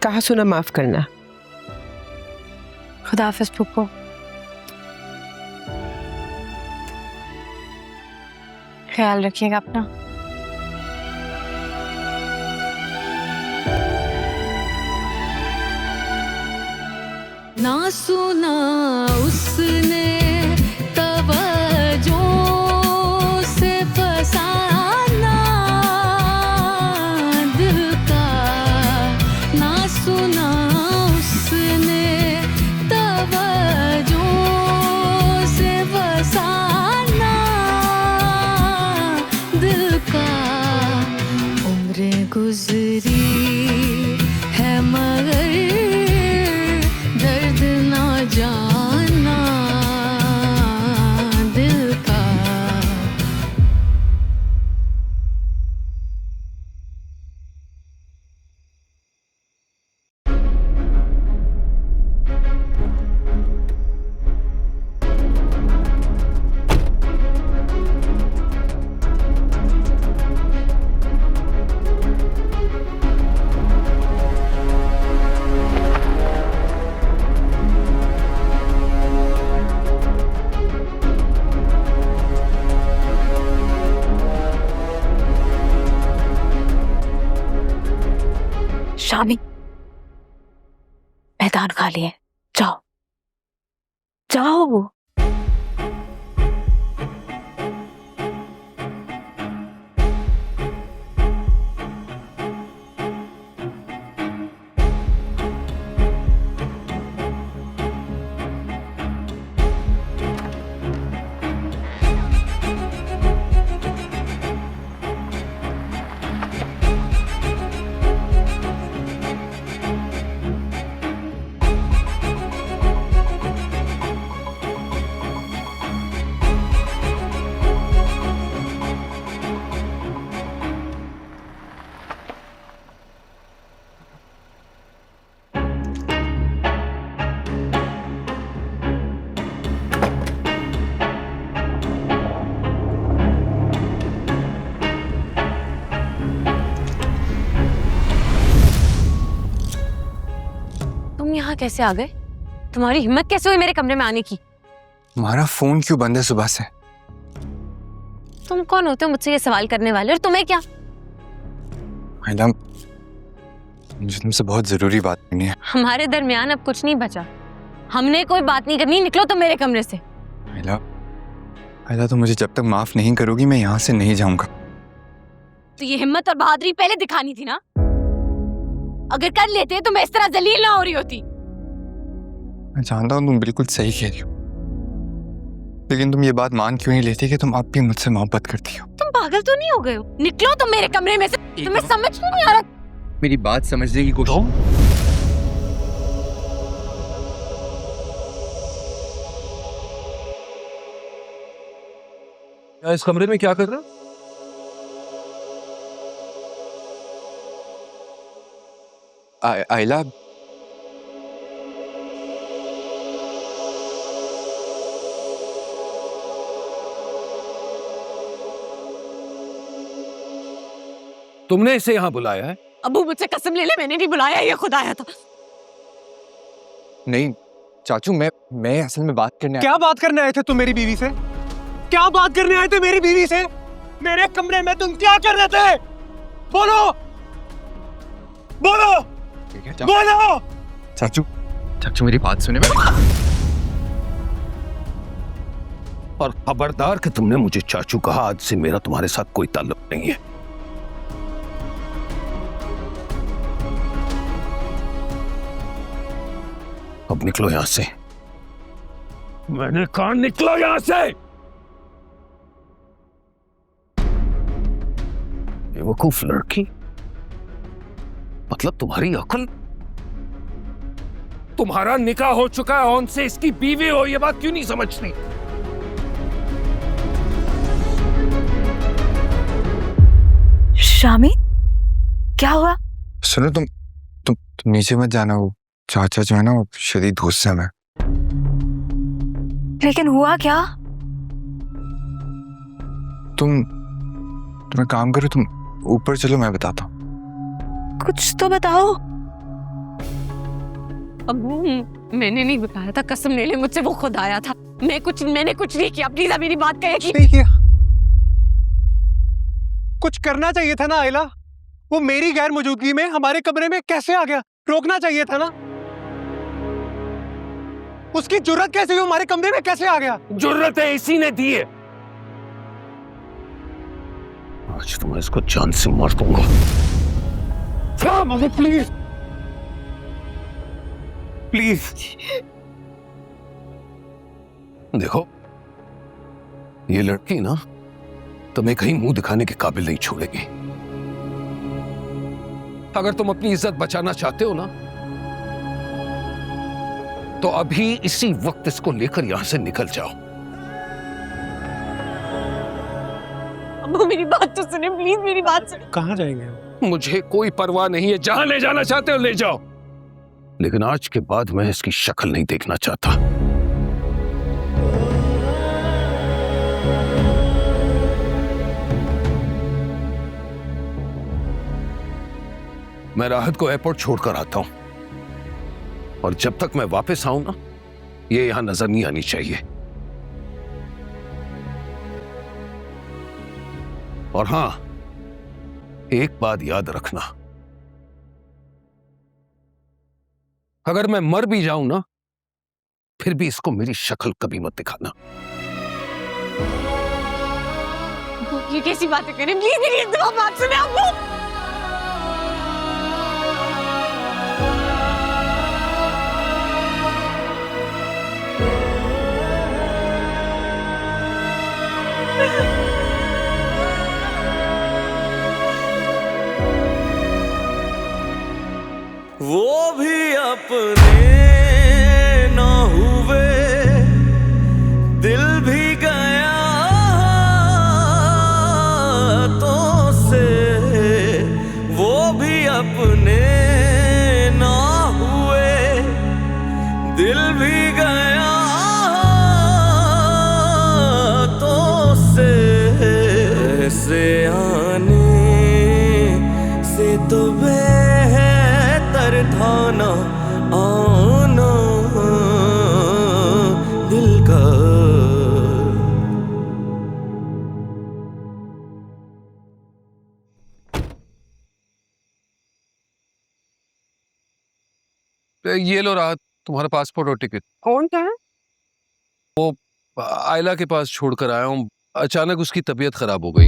कहा सुना माफ करना। खुदा हाफिज फूफो। ख्याल रखिएगा अपना। ना सुना उसने तवज्जो से फसाना दिल का, ना सुना उसने तवज्जो से फसाना दिल का। उम्र गुजरी है मगर दर्द ना जाना दिल का। शामी, मैदान खाली है, जाओ जाओ। यहाँ कैसे आ गए? तुम्हारी हिम्मत कैसे हुई मेरे कमरे में आने की? तुम्हारा फोन क्यों बंद है सुबह से? तुम कौन होते हो मुझसे ये सवाल करने वाले, और तुम्हें क्या? आइला, मुझे तुमसे बहुत जरूरी बात करनी है। हमारे दरमियान अब कुछ नहीं बचा। हमने कोई बात नहीं करनी, निकलो तुम मेरे कमरे से। आइला, तुम मुझे जब तक माफ नहीं करोगी मैं यहाँ से नहीं जाऊंगा। तो ये हिम्मत और बहादुरी पहले दिखानी थी ना। अगर कर लेते तो मैं इस तरह जलील ना हो रही होती। मैं जानता हूँ तुम बिल्कुल सही कह रही हो, लेकिन तुम ये बात मान क्यों नहीं लेती कि तुम अब भी मुझसे मोहब्बत करती हो? तुम पागल तो नहीं हो गए हो? निकलो तुम मेरे कमरे में से। तुम्हें समझ क्यों नहीं आ रहा? मेरी बात समझने की कोशिश। क्या इस कमरे में क्या कर रहा? आइला, तुमने इसे यहाँ बुलाया है? अबू मुझसे कसम ले ले, मैंने नहीं बुलाया, ये खुद आया था। नहीं चाचू, मैं असल में बात करने क्या बात करने आए थे तुम मेरी बीवी से? क्या बात करने आए थे मेरी बीवी से? मेरे कमरे में तुम क्या कर रहे थे? बोलो बोलो बोलो। चाचू मेरी बात सुने। और खबरदार कि तुमने मुझे चाचू कहा, आज से मेरा तुम्हारे साथ कोई ताल्लुक नहीं है। अब निकलो यहां से। मैंने कहा निकलो यहां से। बेवकूफ लड़की, मतलब तुम्हारी अकल। तुम्हारा निकाह हो चुका है, उनसे इसकी बीवी हो, ये बात क्यों नहीं समझती? शामी, क्या हुआ? सुनो, तुम नीचे मत जाना। वो चाचा जो है ना, वो शदीद गुस्से में। लेकिन हुआ क्या? तुम एक काम करो, तुम ऊपर चलो, मैं बताता हूँ। कुछ तो बताओ। अम्मू, मैंने नहीं बताया था, कसम ले ले मुझसे, वो खुद आया था। मैंने कुछ नहीं किया। प्लीज आप मेरी बात कहिए। नहीं किया। कुछ करना चाहिए था ना आयला। वो मेरी गैर मौजूदगी में हमारे कमरे में कैसे आ गया? रोकना चाहिए था ना। उसकी जुर्रत कैसे हुई? हमारे कमरे में कैसे आ गया? जुर्रत है इसी ने दी है। आज तो मैं इसको जान से मार दूंगा। Please please. देखो, ये लड़की ना तुम्हें कहीं मुंह दिखाने के काबिल नहीं छोड़ेगी। अगर तुम अपनी इज्जत बचाना चाहते हो ना, तो अभी इसी वक्त इसको लेकर यहां से निकल जाओ। अम्मू मेरी बात तो सुने, प्लीज मेरी बात सुने। कहाँ जाएंगे? मुझे कोई परवाह नहीं है, जहां ले जाना चाहते हो ले जाओ, लेकिन आज के बाद मैं इसकी शक्ल नहीं देखना चाहता। मैं राहत को एयरपोर्ट छोड़कर आता हूं, और जब तक मैं वापस आऊं ना, ये यहां नजर नहीं आनी चाहिए। और हां, एक बात याद रखना, अगर मैं मर भी जाऊं ना, फिर भी इसको मेरी शक्ल कभी मत दिखाना। ये कैसी बातें करें? प्लीज मेरी एक दफा बात सुने अम्मू। वो भी अपने ना हुए, दिल भी गया तो से। वो भी अपने ना हुए, दिल भी गया तो से। ऐसे आने से तो थाना आना दिल का। ये लो राहत, तुम्हारा पासपोर्ट और टिकट। कौन था? वो आयला के पास छोड़कर आया हूं, अचानक उसकी तबीयत खराब हो गई।